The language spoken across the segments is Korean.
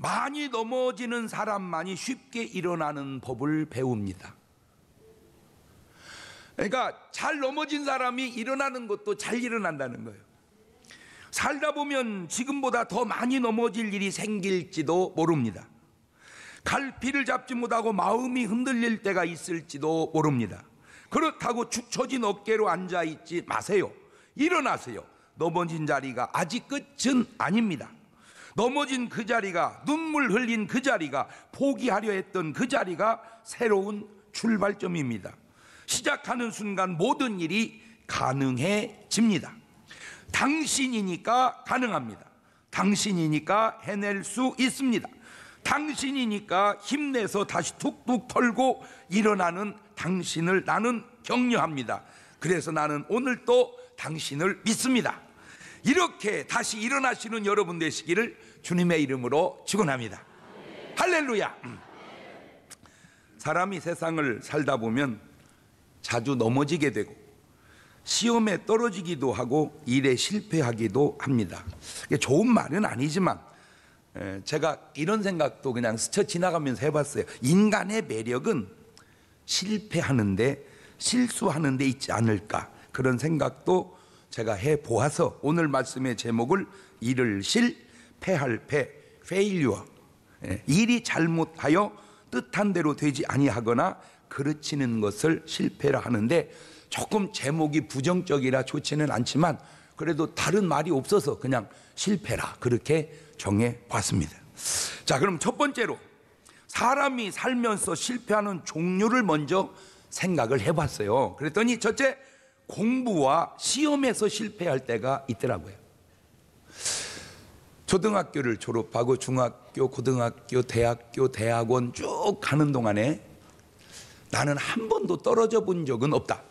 많이 넘어지는 사람만이 쉽게 일어나는 법을 배웁니다. 그러니까 잘 넘어진 사람이 일어나는 것도 잘 일어난다는 거예요. 살다 보면 지금보다 더 많이 넘어질 일이 생길지도 모릅니다. 갈피를 잡지 못하고 마음이 흔들릴 때가 있을지도 모릅니다. 그렇다고 축 처진 어깨로 앉아있지 마세요. 일어나세요. 넘어진 자리가 아직 끝은 아닙니다. 넘어진 그 자리가, 눈물 흘린 그 자리가, 포기하려 했던 그 자리가 새로운 출발점입니다. 시작하는 순간 모든 일이 가능해집니다. 당신이니까 가능합니다. 당신이니까 해낼 수 있습니다. 당신이니까 힘내서 다시 툭툭 털고 일어나는 당신을 나는 격려합니다. 그래서 나는 오늘 또 당신을 믿습니다. 이렇게 다시 일어나시는 여러분 되시기를 주님의 이름으로 축원합니다. 할렐루야. 사람이 세상을 살다 보면 자주 넘어지게 되고 시험에 떨어지기도 하고 일에 실패하기도 합니다. 좋은 말은 아니지만 제가 이런 생각도 그냥 스쳐 지나가면서 해봤어요. 인간의 매력은 실패하는데, 실수하는데 있지 않을까, 그런 생각도 제가 해보아서 오늘 말씀의 제목을 일을 패할 패, failure, 일이 잘못하여 뜻한 대로 되지 아니하거나 그르치는 것을 실패라 하는데, 조금 제목이 부정적이라 좋지는 않지만 그래도 다른 말이 없어서 그냥 실패라 그렇게 정해봤습니다. 자, 그럼 첫 번째로 사람이 살면서 실패하는 종류를 먼저 생각을 해봤어요. 그랬더니 첫째, 공부와 시험에서 실패할 때가 있더라고요. 초등학교를 졸업하고 중학교, 고등학교, 대학교, 대학원 쭉 가는 동안에 나는 한 번도 떨어져 본 적은 없다.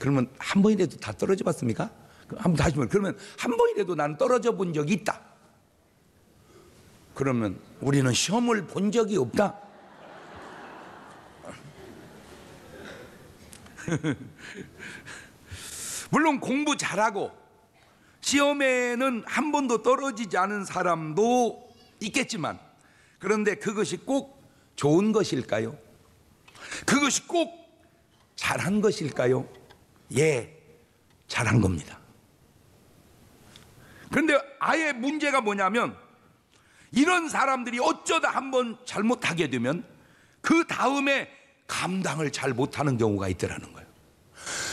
그러면 한 번이라도 다 떨어져 봤습니까? 한번 다시 말해. 그러면 한 번이라도 나는 떨어져 본 적이 있다. 그러면 우리는 시험을 본 적이 없다. 물론 공부 잘하고 시험에는 한 번도 떨어지지 않은 사람도 있겠지만, 그런데 그것이 꼭 좋은 것일까요? 그것이 꼭 잘한 것일까요? 예, 잘한 겁니다. 그런데 아예 문제가 뭐냐면, 이런 사람들이 어쩌다 한번 잘못하게 되면 그 다음에 감당을 잘 못하는 경우가 있더라는 거예요.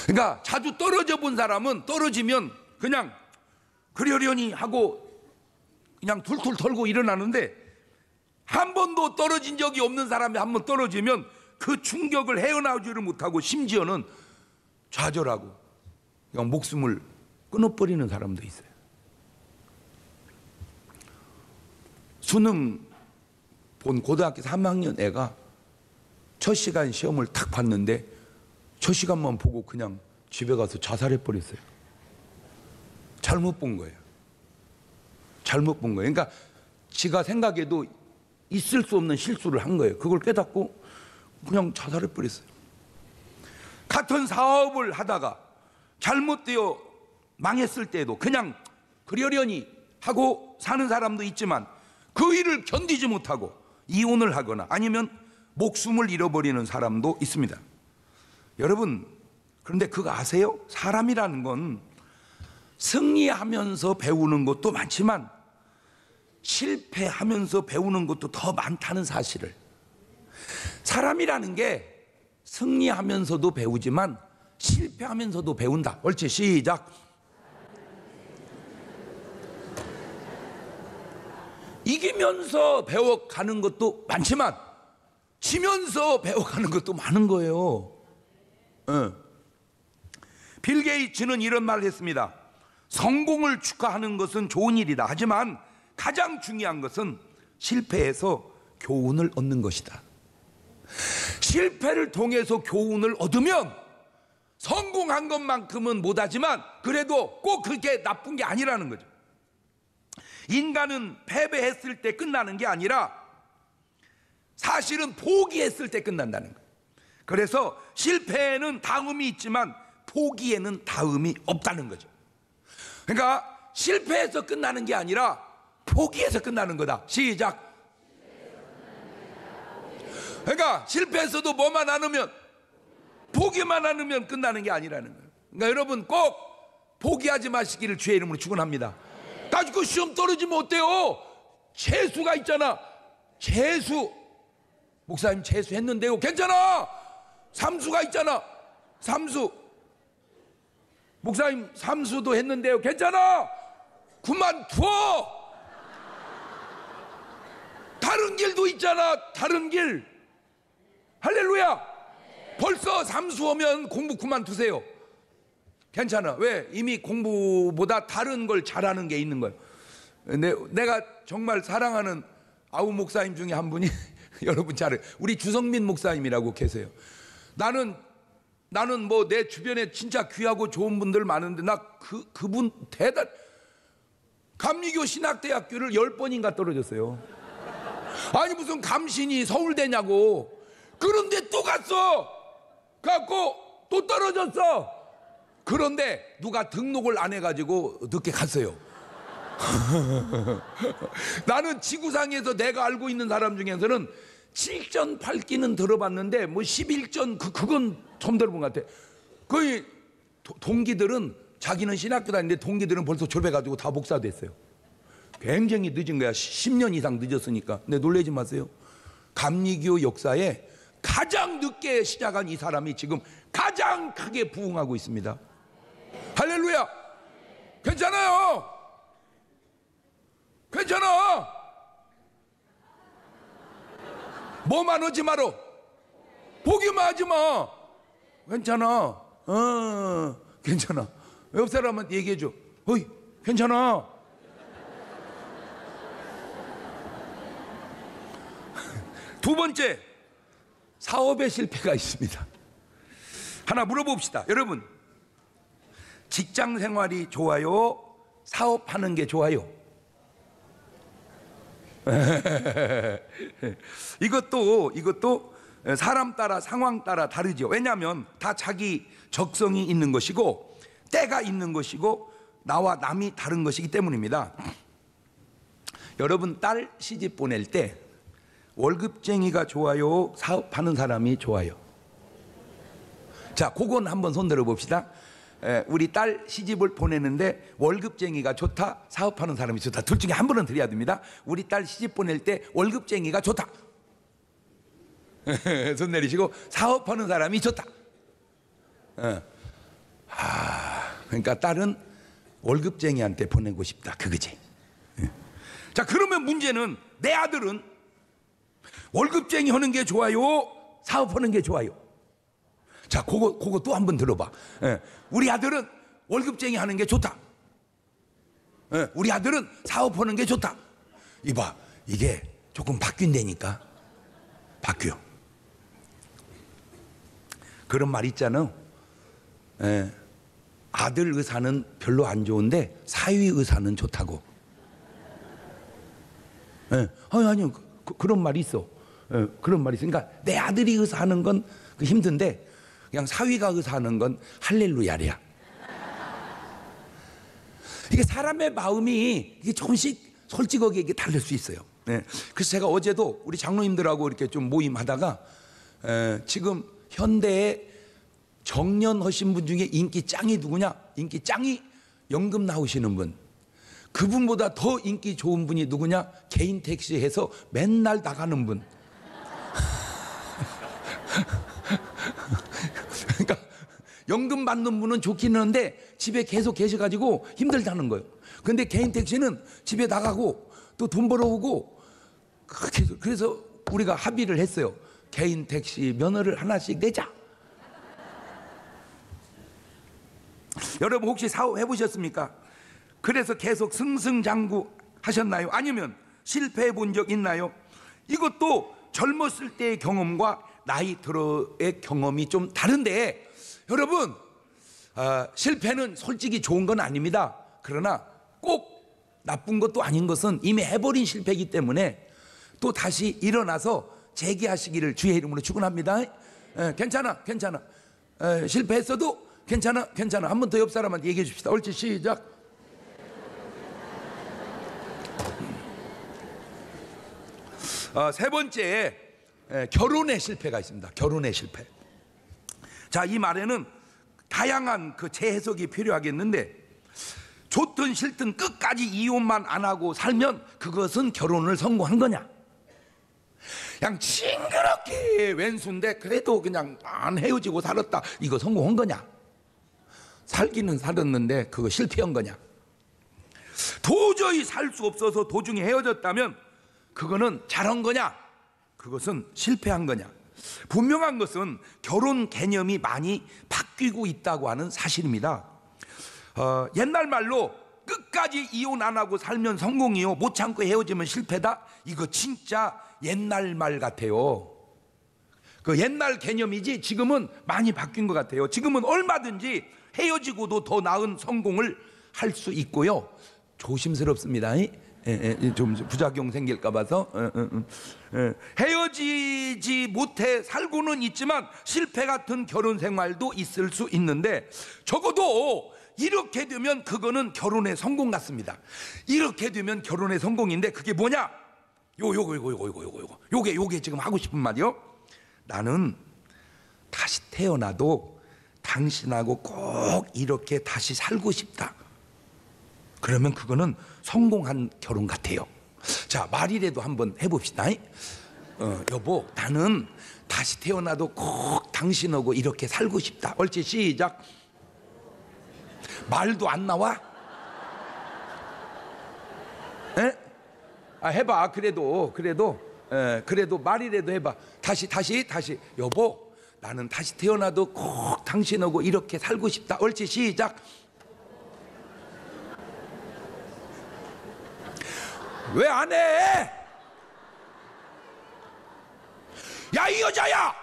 그러니까 자주 떨어져 본 사람은 떨어지면 그냥 그러려니 하고 그냥 툴툴 털고 일어나는데, 한 번도 떨어진 적이 없는 사람이 한 번 떨어지면 그 충격을 헤어나오지를 못하고 심지어는 좌절하고 그냥 목숨을 끊어버리는 사람도 있어요. 수능 본 고등학교 3학년 애가 첫 시간 시험을 탁 봤는데 첫 시간만 보고 그냥 집에 가서 자살해 버렸어요. 잘못 본 거예요. 잘못 본 거예요. 그러니까 지가 생각해도 있을 수 없는 실수를 한 거예요. 그걸 깨닫고 그냥 자살해 버렸어요. 같은 사업을 하다가 잘못되어 망했을 때도 그냥 그러려니 하고 사는 사람도 있지만, 그 일을 견디지 못하고 이혼을 하거나 아니면 목숨을 잃어버리는 사람도 있습니다. 여러분, 그런데 그거 아세요? 사람이라는 건 승리하면서 배우는 것도 많지만 실패하면서 배우는 것도 더 많다는 사실을. 사람이라는 게 승리하면서도 배우지만 실패하면서도 배운다. 옳지, 시작. 이기면서 배워가는 것도 많지만 지면서 배워가는 것도 많은 거예요. 빌 게이츠는 이런 말을 했습니다. 성공을 축하하는 것은 좋은 일이다. 하지만 가장 중요한 것은 실패해서 교훈을 얻는 것이다. 실패를 통해서 교훈을 얻으면 성공한 것만큼은 못하지만 그래도 꼭 그게 나쁜 게 아니라는 거죠. 인간은 패배했을 때 끝나는 게 아니라 사실은 포기했을 때 끝난다는 거예요. 그래서 실패에는 다음이 있지만 포기에는 다음이 없다는 거죠. 그러니까 실패해서 끝나는 게 아니라 포기해서 끝나는 거다. 시작. 그러니까 실패했어도 뭐만 안 하면, 포기만 안 하면 끝나는 게 아니라는 거예요. 그러니까 여러분 꼭 포기하지 마시기를 주의 이름으로 축원합니다. 가지고 시험 떨어지면 어때요? 재수가 있잖아. 재수. 목사님 재수했는데요. 괜찮아. 삼수가 있잖아. 삼수. 목사님 삼수도 했는데요. 괜찮아. 그만둬. 다른 길도 있잖아. 다른 길. 할렐루야. 벌써 삼수 오면 공부 그만두세요. 괜찮아. 왜? 이미 공부보다 다른 걸 잘하는 게 있는 거예요. 내가 정말 사랑하는 아우 목사님 중에 한 분이 여러분 잘해요. 우리 주성민 목사님이라고 계세요. 나는 뭐 내 주변에 진짜 귀하고 좋은 분들 많은데 나 그분 대단. 감리교 신학대학교를 10번인가 떨어졌어요. 아니 무슨 감신이 서울대냐고. 그런데 또 갔어. 갖고 또 떨어졌어. 그런데 누가 등록을 안 해가지고 늦게 갔어요. 나는 지구상에서 내가 알고 있는 사람 중에서는 7전 8기는 들어봤는데 뭐 11전 그건 처음 들어본 것 같아. 거의 동기들은 자기는 신학교 다니는데 동기들은 벌써 졸업해가지고 다 목사 됐어요. 굉장히 늦은 거야. 10년 이상 늦었으니까. 근데 놀라지 마세요. 감리교 역사에 가장 늦게 시작한 이 사람이 지금 가장 크게 부흥하고 있습니다. 할렐루야. 괜찮아요. 괜찮아. 뭐만 하지 마라. 포기만 하지 마. 괜찮아. 괜찮아. 옆 사람한테 얘기해줘. 어이, 괜찮아. 두 번째, 사업의 실패가 있습니다. 하나 물어봅시다. 여러분, 직장 생활이 좋아요? 사업하는 게 좋아요? 이것도 사람 따라 상황 따라 다르죠. 왜냐하면 다 자기 적성이 있는 것이고 때가 있는 것이고 나와 남이 다른 것이기 때문입니다. 여러분 딸 시집 보낼 때 월급쟁이가 좋아요? 사업하는 사람이 좋아요? 자, 그건 한번 손들어 봅시다. 우리 딸 시집을 보내는데 월급쟁이가 좋다? 사업하는 사람이 좋다? 둘 중에 한 분은 드려야 됩니다. 우리 딸 시집 보낼 때 월급쟁이가 좋다. 손 내리시고 사업하는 사람이 좋다. 그러니까 딸은 월급쟁이한테 보내고 싶다. 그거지. 자, 그러면 문제는 내 아들은 월급쟁이 하는 게 좋아요? 사업하는 게 좋아요? 자, 그거 또 한번 들어봐. 우리 아들은 월급쟁이 하는 게 좋다. 우리 아들은 사업하는 게 좋다. 이봐, 이게 조금 바뀐다니까. 바뀌어. 그런 말 있잖아. 아들 의사는 별로 안 좋은데 사위 의사는 좋다고. 아니요. 그런 말이 있어. 그런 말이 있어. 그러니까 내 아들이 의사하는 건 힘든데 그냥 사위가 의사하는 건 할렐루야래야. 이게 사람의 마음이 이게 조금씩 솔직하게 이게 다를 수 있어요. 그래서 제가 어제도 우리 장로님들하고 이렇게 좀 모임하다가 지금 현대에 정년하신 분 중에 인기 짱이 누구냐? 인기 짱이 연금 나오시는 분. 그분보다 더 인기 좋은 분이 누구냐? 개인 택시 해서 맨날 나가는 분. 그러니까 연금 받는 분은 좋긴 한데 집에 계속 계셔가지고 힘들다는 거예요. 근데 개인 택시는 집에 나가고 또 돈 벌어오고. 그래서 우리가 합의를 했어요. 개인 택시 면허를 하나씩 내자. 여러분 혹시 사업 해보셨습니까? 그래서 계속 승승장구 하셨나요? 아니면 실패해 본 적 있나요? 이것도 젊었을 때의 경험과 나이 들어의 경험이 좀 다른데 여러분 실패는 솔직히 좋은 건 아닙니다. 그러나 꼭 나쁜 것도 아닌 것은 이미 해버린 실패이기 때문에 또 다시 일어나서 재기하시기를 주의 이름으로 축원합니다. 괜찮아. 실패했어도 괜찮아. 한 번 더 옆 사람한테 얘기해 줍시다. 옳지, 시작. 세 번째, 결혼의 실패가 있습니다. 결혼의 실패. 자, 이 말에는 다양한 그 재해석이 필요하겠는데, 좋든 싫든 끝까지 이혼만 안 하고 살면 그것은 결혼을 성공한 거냐? 그냥 징그럽게 왼수인데 그래도 그냥 안 헤어지고 살았다, 이거 성공한 거냐? 살기는 살았는데 그거 실패한 거냐? 도저히 살 수 없어서 도중에 헤어졌다면 그거는 잘한 거냐? 그것은 실패한 거냐? 분명한 것은 결혼 개념이 많이 바뀌고 있다고 하는 사실입니다. 옛날 말로 끝까지 이혼 안 하고 살면 성공이요, 못 참고 헤어지면 실패다, 이거 진짜 옛날 말 같아요. 그 옛날 개념이지 지금은 많이 바뀐 것 같아요. 지금은 얼마든지 헤어지고도 더 나은 성공을 할 수 있고요. 조심스럽습니다. 좀 부작용 생길까 봐서. 헤어지지 못해 살고는 있지만 실패 같은 결혼 생활도 있을 수 있는데, 적어도 이렇게 되면 그거는 결혼의 성공 같습니다. 이렇게 되면 결혼의 성공인데, 그게 뭐냐? 요게 지금 하고 싶은 말이요. 나는 다시 태어나도 당신하고 꼭 이렇게 다시 살고 싶다. 그러면 그거는 성공한 결혼 같아요. 자, 말이라도 한번 해봅시다. 여보, 나는 다시 태어나도 꼭 당신하고 이렇게 살고 싶다. 옳지, 시작. 말도 안 나와? 해봐. 그래도 말이라도 해봐. 다시. 여보, 나는 다시 태어나도 꼭 당신하고 이렇게 살고 싶다. 옳지, 시작. 왜 안 해? 야, 이 여자야!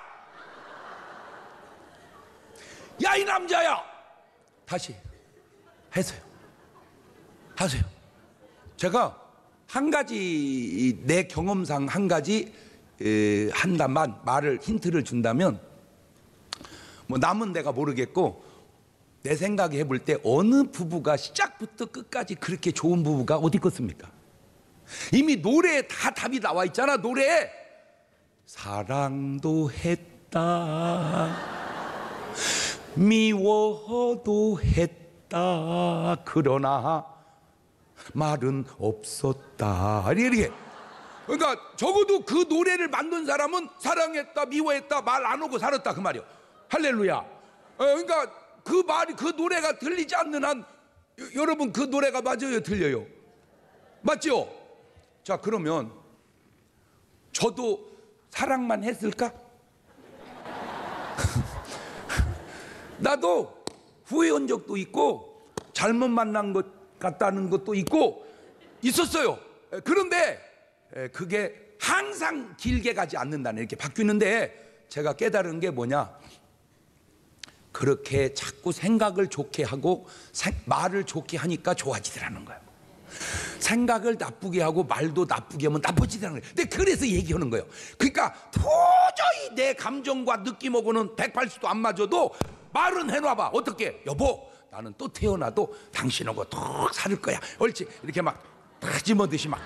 야, 이 남자야! 다시 하세요. 제가 한 가지, 내 경험상 한 가지 한다만, 말을 힌트를 준다면, 뭐 남은 내가 모르겠고 내 생각에 해볼 때 어느 부부가 시작부터 끝까지 그렇게 좋은 부부가 어디 있겠습니까? 이미 노래에 다 답이 나와 있잖아. 노래에 사랑도 했다, 미워도 했다, 그러나 말은 없었다, 이렇게. 그러니까 적어도 그 노래를 만든 사람은 사랑했다, 미워했다, 말 안 하고 살았다, 그 말이요. 할렐루야. 그러니까 그 말이, 그 노래가 들리지 않는 한, 여러분 그 노래가 맞아요, 들려요? 맞죠? 자, 그러면 저도 사랑만 했을까? 나도 후회한 적도 있고 잘못 만난 것 같다는 것도 있고 있었어요. 그런데 그게 항상 길게 가지 않는다는, 이렇게 바뀌는데, 제가 깨달은 게 뭐냐? 그렇게 자꾸 생각을 좋게 하고 말을 좋게 하니까 좋아지더라는 거예요. 생각을 나쁘게 하고 말도 나쁘게 하면 나빠지더라는 거예요. 근데 그래서 얘기하는 거예요. 그러니까 도저히 내 감정과 느낌하고는 180도 안 맞아도 말은 해놔봐. 어떻게? 여보, 나는 또 태어나도 당신하고 톡 살 거야. 옳지. 이렇게 막 다짐하듯이 막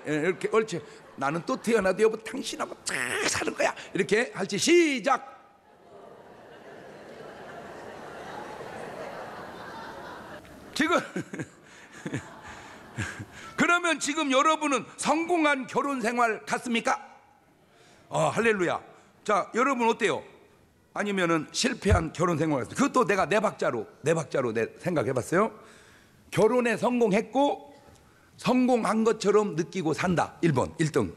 이렇게 옳지. 나는 또 태어나도 여보 당신하고 탁 살 거야. 이렇게 할지, 시작. 지금 그러면 지금 여러분은 성공한 결혼 생활 같습니까? 할렐루야. 자, 여러분 어때요? 아니면은 실패한 결혼 생활 같습니까? 그것도 내가 네 박자로 생각해봤어요. 결혼에 성공했고 성공한 것처럼 느끼고 산다. 1번 1등.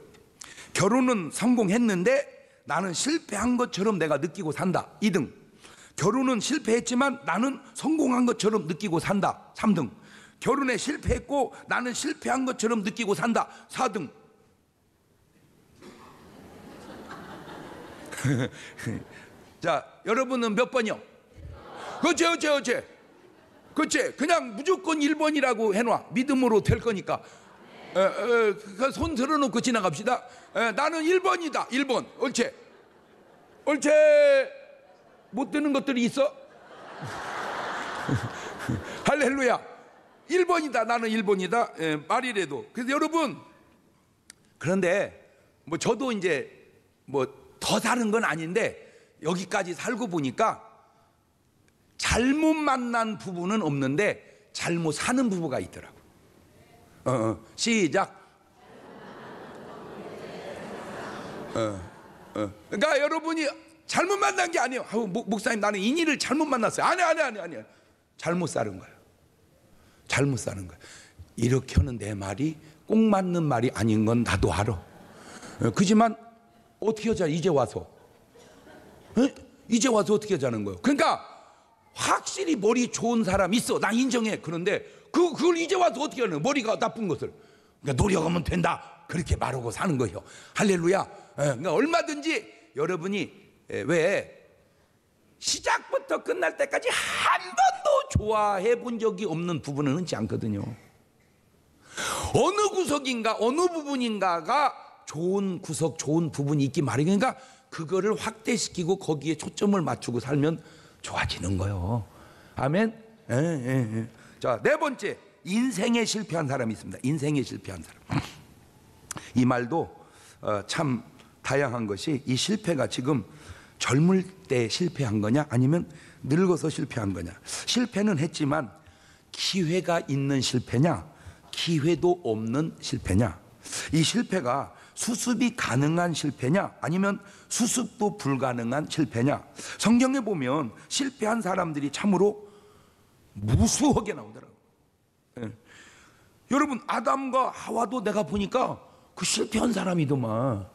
결혼은 성공했는데 나는 실패한 것처럼 내가 느끼고 산다. 2등. 결혼은 실패했지만 나는 성공한 것처럼 느끼고 산다. 3등. 결혼에 실패했고 나는 실패한 것처럼 느끼고 산다. 4등. 자, 여러분은 몇 번이요? 그렇지. 그냥 무조건 1번이라고 해놔. 믿음으로 될 거니까. 손 들어놓고 지나갑시다. 나는 1번이다. 1번. 옳지. 못 드는 것들이 있어? 할렐루야. 1번이다. 나는 1번이다. 말이라도. 그래서 여러분, 그런데 뭐 저도 이제 뭐 더 사는 건 아닌데 여기까지 살고 보니까 잘못 만난 부부는 없는데 잘못 사는 부부가 있더라고. 시작. 그러니까 여러분이 잘못 만난 게 아니에요. 목사님 나는 인이를 잘못 만났어요. 아니. 잘못 사는 거예요. 잘못 사는 거예요. 이렇게는 내 말이 꼭 맞는 말이 아닌 건 나도 알아. 그지만 어떻게 하자 이제 와서. 이제 와서 어떻게 하자는 거예요. 그러니까 확실히 머리 좋은 사람 있어. 나 인정해. 그런데 그걸 이제 와서 어떻게 하는 거예요. 머리가 나쁜 것을. 그러니까 노력하면 된다. 그렇게 말하고 사는 거예요. 할렐루야. 그러니까 얼마든지 여러분이 왜 시작부터 끝날 때까지 한 번도 좋아해 본 적이 없는 부분은 흔치 않거든요. 어느 구석인가 어느 부분인가가 좋은 구석 좋은 부분이 있기 마련이니까 그거를 확대시키고 거기에 초점을 맞추고 살면 좋아지는 거예요. 아멘. 자, 네 번째, 인생에 실패한 사람이 있습니다. 인생에 실패한 사람. 이 말도 참 다양한 것이, 이 실패가 지금 젊을 때 실패한 거냐 아니면 늙어서 실패한 거냐. 실패는 했지만 기회가 있는 실패냐 기회도 없는 실패냐. 이 실패가 수습이 가능한 실패냐 아니면 수습도 불가능한 실패냐. 성경에 보면 실패한 사람들이 참으로 무수하게 나오더라고요. 여러분 아담과 하와도 내가 보니까 그 실패한 사람이더만.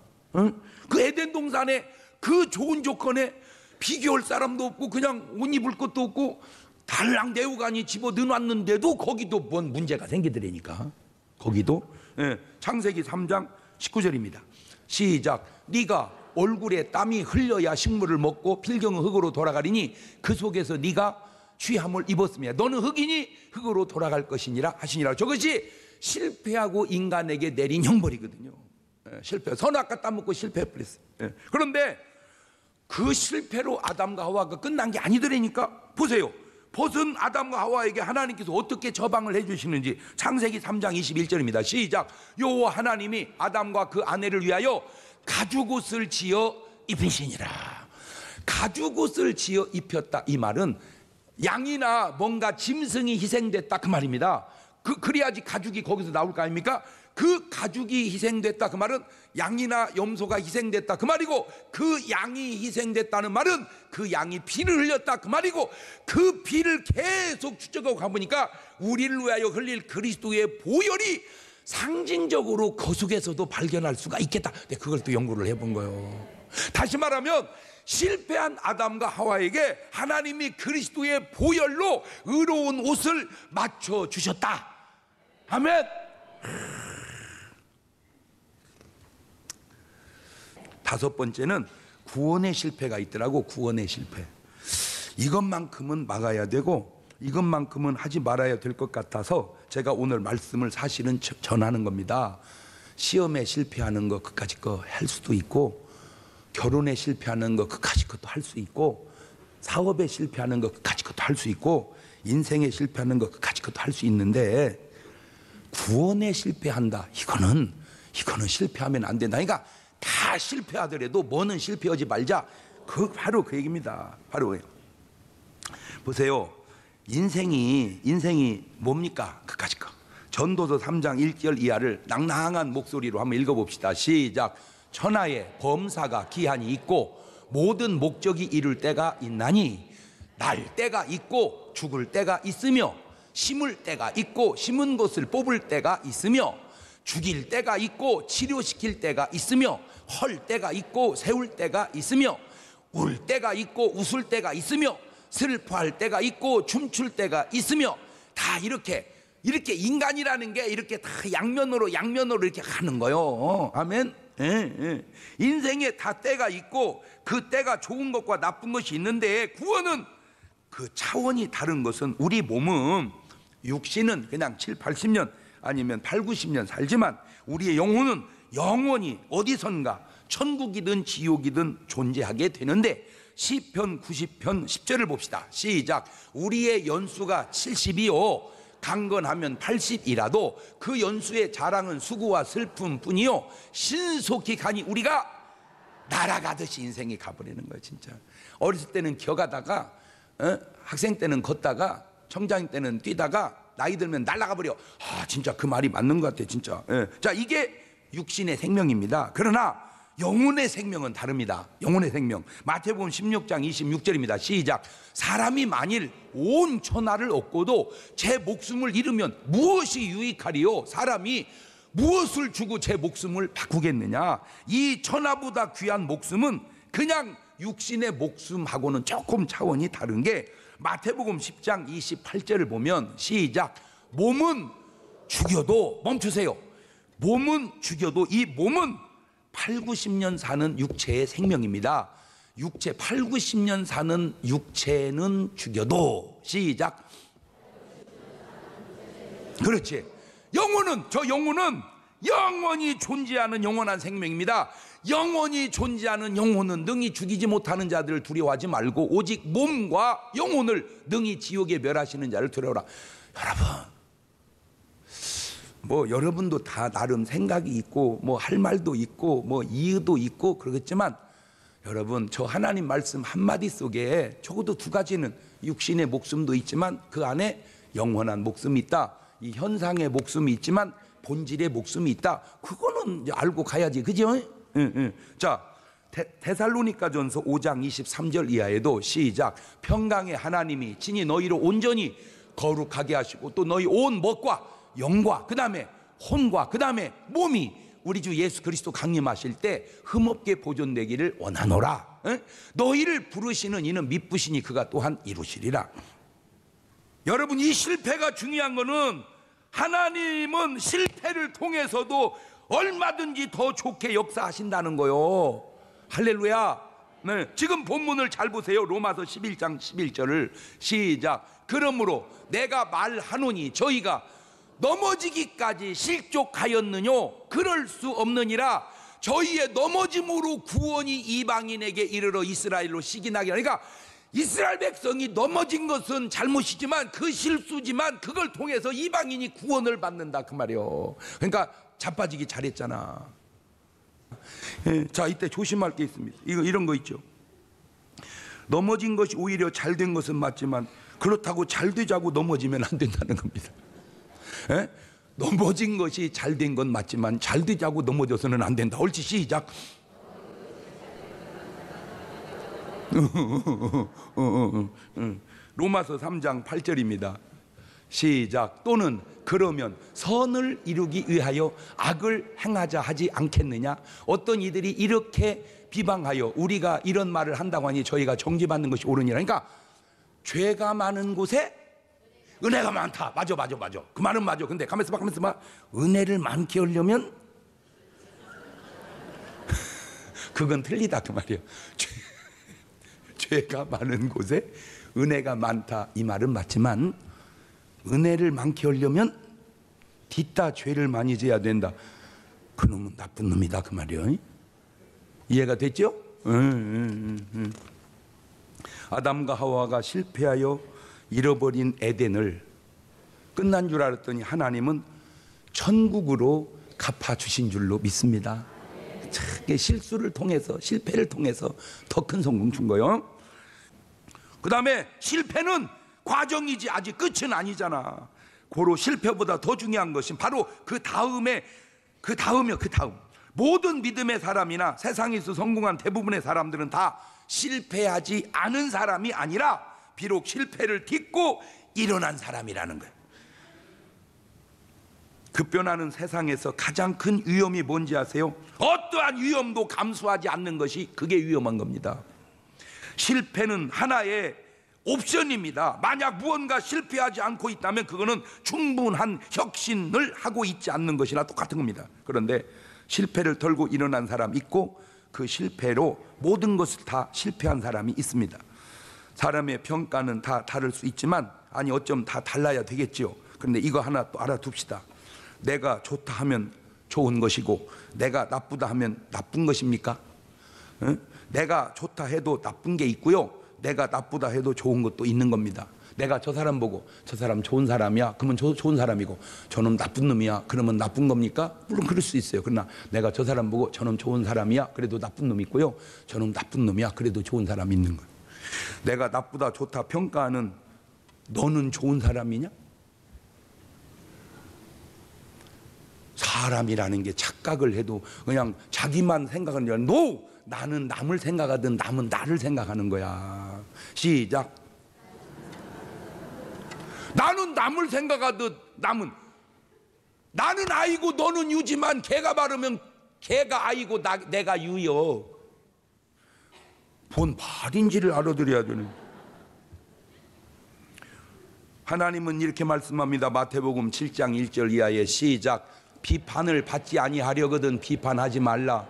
그 에덴 동산에 그 좋은 조건에 비교할 사람도 없고 그냥 옷 입을 것도 없고 달랑 내우간이 집어 넣어놨는데도 거기도 뭔 문제가 생기더라니까. 거기도. 창세기 3장 19절입니다 시작. 네가 얼굴에 땀이 흘려야 식물을 먹고 필경은 흙으로 돌아가리니 그 속에서 네가 취함을 입었으며 너는 흙이니 흙으로 돌아갈 것이니라 하시니라. 저것이 실패하고 인간에게 내린 형벌이거든요. 실패. 선악과 따먹고 실패해버렸어요. 그런데 그 실패로 아담과 하와가 끝난 게 아니더라니까. 보세요. 벗은 아담과 하와에게 하나님께서 어떻게 처방을 해주시는지 창세기 3장 21절입니다 시작. 여호와 하나님이 아담과 그 아내를 위하여 가죽옷을 지어 입히시니라. 가죽옷을 지어 입혔다. 이 말은 양이나 뭔가 짐승이 희생됐다 그 말입니다. 그래야지 가죽이 거기서 나올 거 아닙니까? 그 가죽이 희생됐다 그 말은 양이나 염소가 희생됐다 그 말이고, 그 양이 희생됐다는 말은 그 양이 피를 흘렸다 그 말이고, 그 피를 계속 추적하고 가보니까 우리를 위하여 흘릴 그리스도의 보혈이 상징적으로 그 속에서도 발견할 수가 있겠다. 그걸 또 연구를 해본 거예요. 다시 말하면 실패한 아담과 하와에게 하나님이 그리스도의 보혈로 의로운 옷을 맞춰주셨다. 아멘. 다섯 번째는 구원의 실패가 있더라고. 구원의 실패. 이것만큼은 막아야 되고 이것만큼은 하지 말아야 될 것 같아서 제가 오늘 말씀을 사실은 전하는 겁니다. 시험에 실패하는 거 그까짓 거 할 수도 있고, 결혼에 실패하는 거 그까짓 것도 할 수 있고, 사업에 실패하는 거 그까짓 것도 할 수 있고, 인생에 실패하는 거 그까짓 것도 할 수 있는데 구원에 실패한다. 이거는 실패하면 안 된다. 그러니까 다 실패하더라도 뭐는 실패하지 말자. 바로 그 얘기입니다. 바로 그래요. 보세요. 인생이 뭡니까? 그까짓 거. 전도서 3장 1절 이하를 낭낭한 목소리로 한번 읽어봅시다. 시작. 천하에 범사가 기한이 있고 모든 목적이 이룰 때가 있나니 날 때가 있고 죽을 때가 있으며 심을 때가 있고 심은 것을 뽑을 때가 있으며 죽일 때가 있고 치료시킬 때가 있으며 헐 때가 있고 세울 때가 있으며 울 때가 있고 웃을 때가 있으며 슬퍼할 때가 있고 춤출 때가 있으며, 다 이렇게 인간이라는 게 이렇게 다 양면으로 이렇게 가는 거요. 아멘. 인생에 다 때가 있고 그 때가 좋은 것과 나쁜 것이 있는데, 구원은 그 차원이 다른 것은, 우리 몸은 육신은 그냥 7, 80년 아니면 8, 90년 살지만 우리의 영혼은 영원히 어디선가 천국이든 지옥이든 존재하게 되는데, 시편 90편 10절을 봅시다. 시작. 우리의 연수가 70이요 강건하면 80이라도 그 연수의 자랑은 수고와 슬픔뿐이요 신속히 가니 우리가 날아가듯이 인생이 가버리는 거예요. 진짜 어렸을 때는 기어가다가 학생 때는 걷다가 청장인 때는 뛰다가 나이 들면 날아가버려. 진짜 그 말이 맞는 것 같아요. 진짜. 자, 이게 육신의 생명입니다. 그러나 영혼의 생명은 다릅니다. 영혼의 생명. 마태복음 16장 26절입니다. 시작. 사람이 만일 온 천하를 얻고도 제 목숨을 잃으면 무엇이 유익하리요? 사람이 무엇을 주고 제 목숨을 바꾸겠느냐? 이 천하보다 귀한 목숨은 그냥 육신의 목숨하고는 조금 차원이 다른 게 마태복음 10장 28절을 보면 시작. 몸은 죽여도 멈추세요. 몸은 죽여도 이 몸은 8, 90년 사는 육체의 생명입니다. 육체 8, 90년 사는 육체는 죽여도 시작. 그렇지. 영혼은 저 영혼은 영원히 존재하는 영원한 생명입니다. 영원히 존재하는 영혼은 능히 죽이지 못하는 자들을 두려워하지 말고 오직 몸과 영혼을 능히 지옥에 멸하시는 자를 두려워라. 여러분, 뭐 여러분도 다 나름 생각이 있고 뭐 할 말도 있고 뭐 이유도 있고 그러겠지만 여러분, 저 하나님 말씀 한마디 속에 적어도 두 가지는 육신의 목숨도 있지만 그 안에 영원한 목숨이 있다. 이 현상의 목숨이 있지만 본질의 목숨이 있다. 그거는 알고 가야지. 그죠? 자, 데살로니가전서 5장 23절 이하에도 시작. 평강의 하나님이 친히 너희로 온전히 거룩하게 하시고 또 너희 온 멋과 영과 그 다음에 혼과 그 다음에 몸이 우리 주 예수 그리스도 강림하실 때 흠없게 보존되기를 원하노라. 너희를 부르시는 이는 미쁘시니 그가 또한 이루시리라. 여러분, 이 실패가 중요한 거는 하나님은 실패를 통해서도 얼마든지 더 좋게 역사하신다는 거요. 할렐루야. 네, 지금 본문을 잘 보세요. 로마서 11장 11절을 시작. 그러므로 내가 말하노니 저희가 넘어지기까지 실족하였느뇨? 그럴 수 없느니라. 저희의 넘어짐으로 구원이 이방인에게 이르러 이스라엘로 시기나게. 그러니까 이스라엘 백성이 넘어진 것은 잘못이지만 그 실수지만 그걸 통해서 이방인이 구원을 받는다 그 말이요. 그러니까 자빠지기 잘했잖아. 자, 이때 조심할 게 있습니다. 이런 거 있죠. 넘어진 것이 오히려 잘된 것은 맞지만 그렇다고 잘 되자고 넘어지면 안 된다는 겁니다. 넘어진 것이 잘된 건 맞지만 잘 되자고 넘어져서는 안 된다. 옳지, 시작. 로마서 3장 8절입니다. 시작. 또는 그러면 선을 이루기 위하여 악을 행하자 하지 않겠느냐? 어떤 이들이 이렇게 비방하여 우리가 이런 말을 한다고 하니 저희가 정죄받는 것이 옳으니라. 그러니까 죄가 많은 곳에 은혜가 많다. 맞아. 그 말은 맞아. 근데 가만있어 봐. 은혜를 많게 하려면 그건 틀리다 그 말이에요. 죄가 많은 곳에 은혜가 많다 이 말은 맞지만 은혜를 많게 하려면 뒤따 죄를 많이 져야 된다. 그놈은 나쁜 놈이다 그 말이에요. 이해가 됐죠? 아담과 하와가 실패하여 잃어버린 에덴을 끝난 줄 알았더니 하나님은 천국으로 갚아주신 줄로 믿습니다. 실수를 통해서 실패를 통해서 더 큰 성공 준 거예요. 그 다음에 실패는 과정이지 아직 끝은 아니잖아. 고로 실패보다 더 중요한 것은 바로 그 다음 모든 믿음의 사람이나 세상에서 성공한 대부분의 사람들은 다 실패하지 않은 사람이 아니라 비록 실패를 딛고 일어난 사람이라는 거예요. 급변하는 세상에서 가장 큰 위험이 뭔지 아세요? 어떠한 위험도 감수하지 않는 것이 그게 위험한 겁니다. 실패는 하나의 옵션입니다. 만약 무언가 실패하지 않고 있다면 그거는 충분한 혁신을 하고 있지 않는 것이나 똑같은 겁니다. 그런데 실패를 털고 일어난 사람 있고 그 실패로 모든 것을 다 실패한 사람이 있습니다. 사람의 평가는 다 다를 수 있지만 아니 어쩜 다 달라야 되겠지요. 그런데 이거 하나 또 알아둡시다. 내가 좋다 하면 좋은 것이고 내가 나쁘다 하면 나쁜 것입니까? 응? 내가 좋다 해도 나쁜 게 있고요, 내가 나쁘다 해도 좋은 것도 있는 겁니다. 내가 저 사람 보고 저 사람 좋은 사람이야 그러면 좋은 사람이고, 저놈 나쁜 놈이야 그러면 나쁜 겁니까? 물론 그럴 수 있어요. 그러나 내가 저 사람 보고 저놈 좋은 사람이야 그래도 나쁜 놈이 있고요, 저놈 나쁜 놈이야 그래도 좋은 사람이 있는 거예요. 내가 나쁘다 좋다 평가하는 너는 좋은 사람이냐? 사람이라는 게 착각을 해도 그냥 자기만 생각하는 게 아니라 나는 남을 생각하든 남은 나를 생각하는 거야. 시작. 나는 남을 생각하듯 나는 아이고 너는 유지만 개가 바르면 개가 아이고 내가 유여. 뭔 말인지를 알아들어야 되는. 하나님은 이렇게 말씀합니다. 마태복음 7장 1절 이하에 시작. 비판을 받지 아니하려거든 비판하지 말라.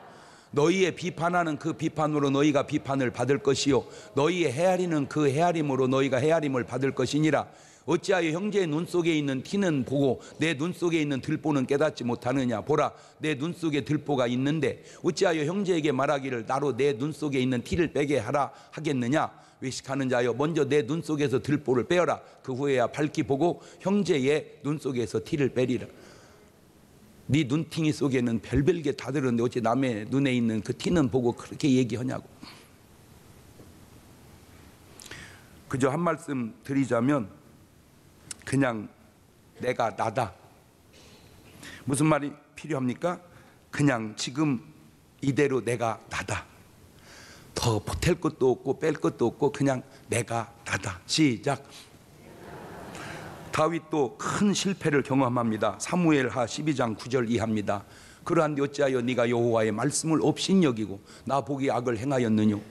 너희의 비판하는 그 비판으로 너희가 비판을 받을 것이요 너희의 헤아리는 그 헤아림으로 너희가 헤아림을 받을 것이니라. 어찌하여 형제의 눈 속에 있는 티는 보고 내 눈 속에 있는 들보는 깨닫지 못하느냐. 보라, 내 눈 속에 들보가 있는데 어찌하여 형제에게 말하기를 나로 내 눈 속에 있는 티를 빼게 하라 하겠느냐. 외식하는 자여, 먼저 내 눈 속에서 들보를 빼어라. 그 후에야 밝히 보고 형제의 눈 속에서 티를 빼리라. 네 눈팅이 속에는 별별 게 다 들었는데 어찌 남의 눈에 있는 그 티는 보고 그렇게 얘기하냐고. 그저 한 말씀 드리자면 그냥 내가 나다. 무슨 말이 필요합니까? 그냥 지금 이대로 내가 나다. 더 보탤 것도 없고 뺄 것도 없고 그냥 내가 나다. 시작. 다윗도 큰 실패를 경험합니다. 사무엘하 12장 9절 이하입니다. 그러한데 어찌하여 네가 여호와의 말씀을 업신여기고 나 보기 악을 행하였느뇨.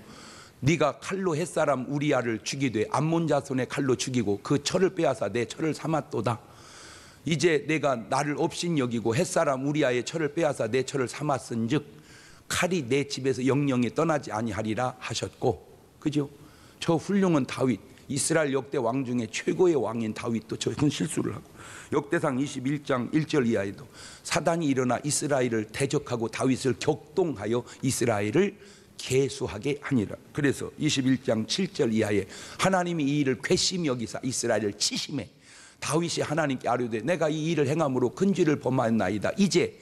네가 칼로 햇사람 우리야를 죽이되 암몬 자손의 칼로 죽이고 그 철을 빼앗아 내 철을 삼았도다. 이제 내가 나를 업신여기고 햇사람 우리야의 철을 빼앗아 내 철을 삼았은즉 칼이 내 집에서 영영이 떠나지 아니하리라 하셨고. 그죠? 저 훌륭한 다윗, 이스라엘 역대 왕 중에 최고의 왕인 다윗도 저 큰 실수를 하고, 역대상 21장 1절 이하에도 사단이 일어나 이스라엘을 대적하고 다윗을 격동하여 이스라엘을 계수하게 하니라. 그래서 21장 7절 이하에 하나님이 이 일을 괘씸히 여기사 이스라엘을 치심해 다윗이 하나님께 아뢰되 내가 이 일을 행함으로 근죄를 범하였나이다. 이제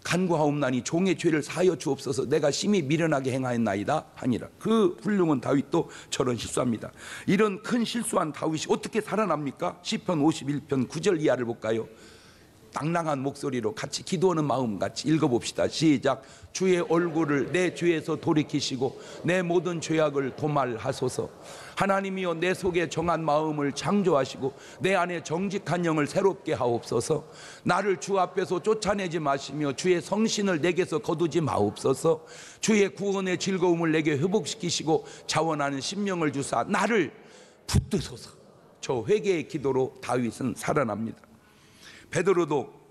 간구하옵나니 종의 죄를 사하여 주옵소서. 내가 심히 미련하게 행하였나이다 하니라. 그 훌륭한 다윗도 저런 실수합니다. 이런 큰 실수한 다윗이 어떻게 살아납니까? 시편 51편 9절 이하를 볼까요? 낭낭한 목소리로 같이 기도하는 마음 같이 읽어봅시다. 시작. 주의 얼굴을 내 죄에서 돌이키시고 내 모든 죄악을 도말하소서. 하나님이여 내 속에 정한 마음을 창조하시고 내 안에 정직한 영을 새롭게 하옵소서. 나를 주 앞에서 쫓아내지 마시며 주의 성신을 내게서 거두지 마옵소서. 주의 구원의 즐거움을 내게 회복시키시고 자원하는 심령을 주사 나를 붙드소서. 저 회개의 기도로 다윗은 살아납니다. 베드로도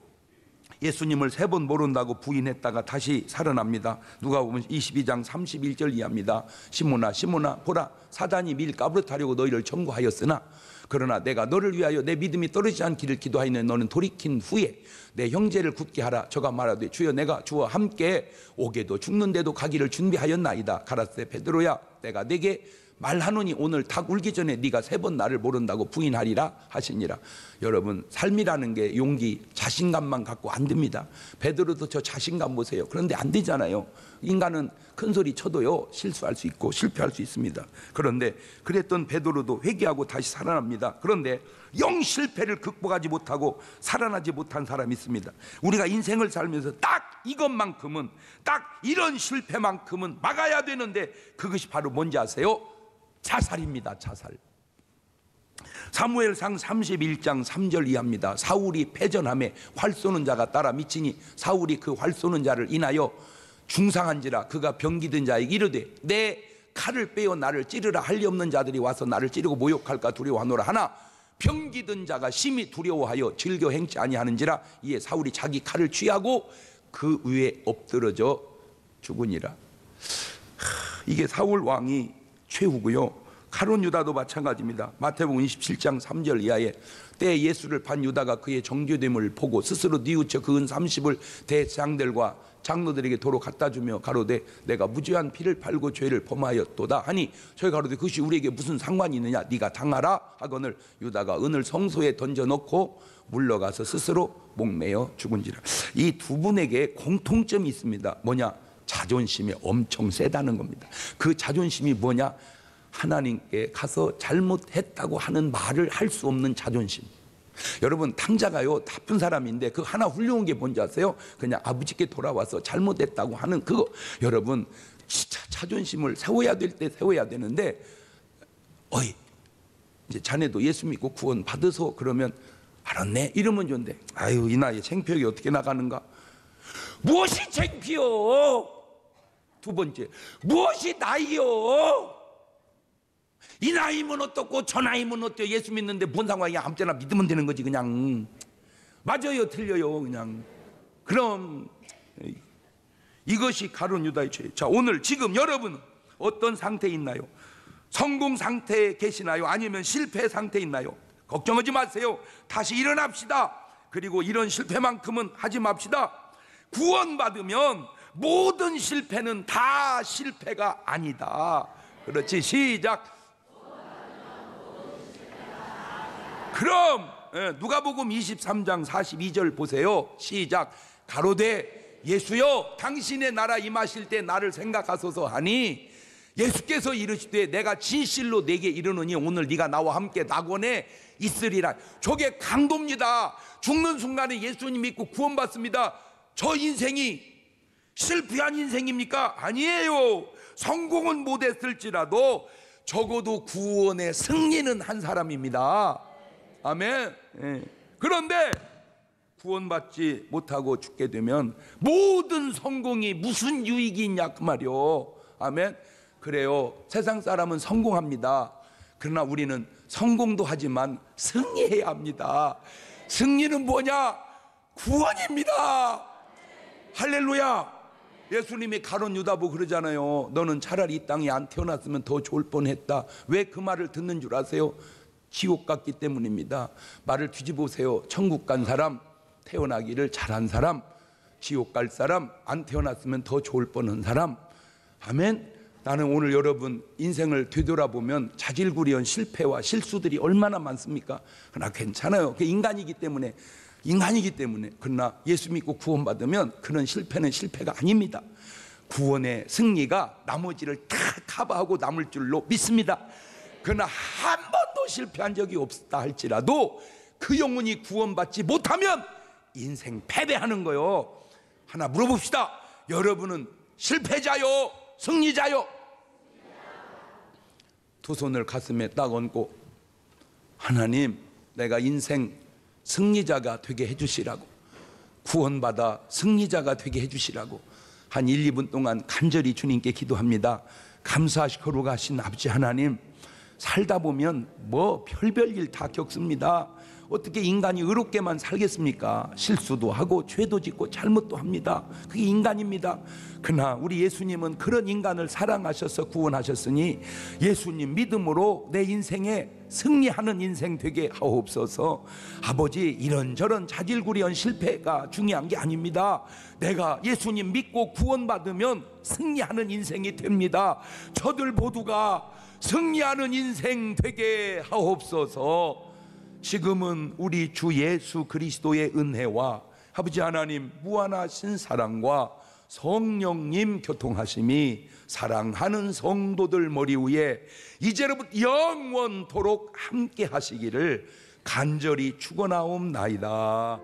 예수님을 3번 모른다고 부인했다가 다시 살아납니다. 누가복음 22장 31절 이하입니다. 시몬아 시몬아 보라, 사단이 밀 까부러뜨리려고 너희를 청구하였으나 그러나 내가 너를 위하여 내 믿음이 떨어지지 않기를 기도하였느니 너는 돌이킨 후에 내 형제를 굳게 하라. 저가 말하되 주여 내가 주와 함께 오게도 죽는데도 가기를 준비하였나이다. 가라사대 베드로야 내가 내게 말하노니 오늘 닭 울기 전에 네가 3번 나를 모른다고 부인하리라 하시니라. 여러분, 삶이라는 게 용기, 자신감만 갖고 안 됩니다. 베드로도 저 자신감 보세요. 그런데 안 되잖아요. 인간은 큰 소리 쳐도요 실수할 수 있고 실패할 수 있습니다. 그런데 그랬던 베드로도 회개하고 다시 살아납니다. 그런데 영 실패를 극복하지 못하고 살아나지 못한 사람이 있습니다. 우리가 인생을 살면서 딱 이것만큼은, 딱 이런 실패만큼은 막아야 되는데 그것이 바로 뭔지 아세요? 자살입니다. 자살. 사무엘상 31장 3절 이하입니다. 사울이 패전함에 활 쏘는 자가 따라 미치니 사울이 그 활 쏘는 자를 인하여 중상한지라 그가 병기든 자에게 이르되 내 칼을 빼어 나를 찌르라 할 리 없는 자들이 와서 나를 찌르고 모욕할까 두려워하노라 하나 병기든 자가 심히 두려워하여 즐겨 행치 아니하는지라. 이에 사울이 자기 칼을 취하고 그 위에 엎드러져 죽으니라. 이게 사울 왕이 최후고요. 가룟 유다도 마찬가지입니다. 마태복음 27장 3절 이하에 때에 예수를 판 유다가 그의 정죄됨을 보고 스스로 뉘우쳐 그 은 30을 대장들과 장로들에게 도로 갖다 주며 가로되 내가 무죄한 피를 팔고 죄를 범하였도다 하니 저희 가로되 그것이 우리에게 무슨 상관이 있느냐 네가 당하라 하거늘 유다가 은을 성소에 던져놓고 물러가서 스스로 목매어 죽은지라. 이 두 분에게 공통점이 있습니다. 뭐냐? 자존심이 엄청 세다는 겁니다. 그 자존심이 뭐냐? 하나님께 가서 잘못했다고 하는 말을 할 수 없는 자존심. 여러분, 탕자가요 나쁜 사람인데 그 하나 훌륭한 게 뭔지 아세요? 그냥 아버지께 돌아와서 잘못했다고 하는 그거. 여러분, 진짜 자존심을 세워야 될 때 세워야 되는데, 어이 이제 자네도 예수 믿고 구원 받으소 그러면 알았네 이러면 좋은데, 아유 이 나이에 창피하게 어떻게 나가는가? 무엇이 창피요? 두 번째, 무엇이 나이요? 이 나이면 어떻고 저 나이면 어때요? 예수 믿는데 뭔 상관이야? 아무 때나 믿으면 되는 거지. 그냥 맞아요 틀려요 그냥. 그럼 이것이 가룟 유다의 죄. 자, 오늘 지금 여러분 어떤 상태에 있나요? 성공 상태에 계시나요? 아니면 실패 상태에 있나요? 걱정하지 마세요. 다시 일어납시다. 그리고 이런 실패만큼은 하지 맙시다. 구원받으면 모든 실패는 다 실패가 아니다. 그렇지, 시작. 그럼 누가복음 23장 42절 보세요. 시작. 가로되 예수여 당신의 나라 임하실 때 나를 생각하소서 하니 예수께서 이르시되 내가 진실로 내게 이르노니 오늘 네가 나와 함께 낙원에 있으리라. 저게 강도입니다. 죽는 순간에 예수님 믿고 구원받습니다. 저 인생이 실패한 인생입니까? 아니에요. 성공은 못했을지라도 적어도 구원의 승리는 한 사람입니다. 아멘. 그런데 구원받지 못하고 죽게 되면 모든 성공이 무슨 유익이 있냐 그 말이요. 아멘. 그래요. 세상 사람은 성공합니다. 그러나 우리는 성공도 하지만 승리해야 합니다. 승리는 뭐냐? 구원입니다. 할렐루야. 예수님이 가룟 유다 보고 그러잖아요. 너는 차라리 이 땅에 안 태어났으면 더 좋을 뻔했다. 왜 그 말을 듣는 줄 아세요? 지옥 갔기 때문입니다. 말을 뒤집으세요. 천국 간 사람, 태어나기를 잘한 사람, 지옥 갈 사람, 안 태어났으면 더 좋을 뻔한 사람. 아멘. 나는 오늘 여러분 인생을 되돌아보면 자질구레한 실패와 실수들이 얼마나 많습니까? 그러나 괜찮아요. 그게 인간이기 때문에. 그러나 예수 믿고 구원받으면 그런 실패는 실패가 아닙니다. 구원의 승리가 나머지를 다 커버하고 남을 줄로 믿습니다. 그러나 한 번도 실패한 적이 없다 할지라도 그 영혼이 구원받지 못하면 인생 패배하는 거요. 하나 물어봅시다. 여러분은 실패자요? 승리자요? 두 손을 가슴에 딱 얹고 하나님, 내가 인생 승리자가 되게 해주시라고, 구원받아 승리자가 되게 해주시라고 한 1, 2분 동안 간절히 주님께 기도합니다. 감사하시고 거룩하신 아버지 하나님, 살다 보면 뭐 별별 일 다 겪습니다. 어떻게 인간이 의롭게만 살겠습니까? 실수도 하고 죄도 짓고 잘못도 합니다. 그게 인간입니다. 그러나 우리 예수님은 그런 인간을 사랑하셔서 구원하셨으니 예수님 믿음으로 내 인생에 승리하는 인생 되게 하옵소서. 아버지, 이런저런 자질구레한 실패가 중요한 게 아닙니다. 내가 예수님 믿고 구원받으면 승리하는 인생이 됩니다. 저들 모두가 승리하는 인생 되게 하옵소서. 지금은 우리 주 예수 그리스도의 은혜와 아버지 하나님 무한하신 사랑과 성령님 교통하심이 사랑하는 성도들 머리 위에 이제로부터 영원토록 함께 하시기를 간절히 축원하옵나이다.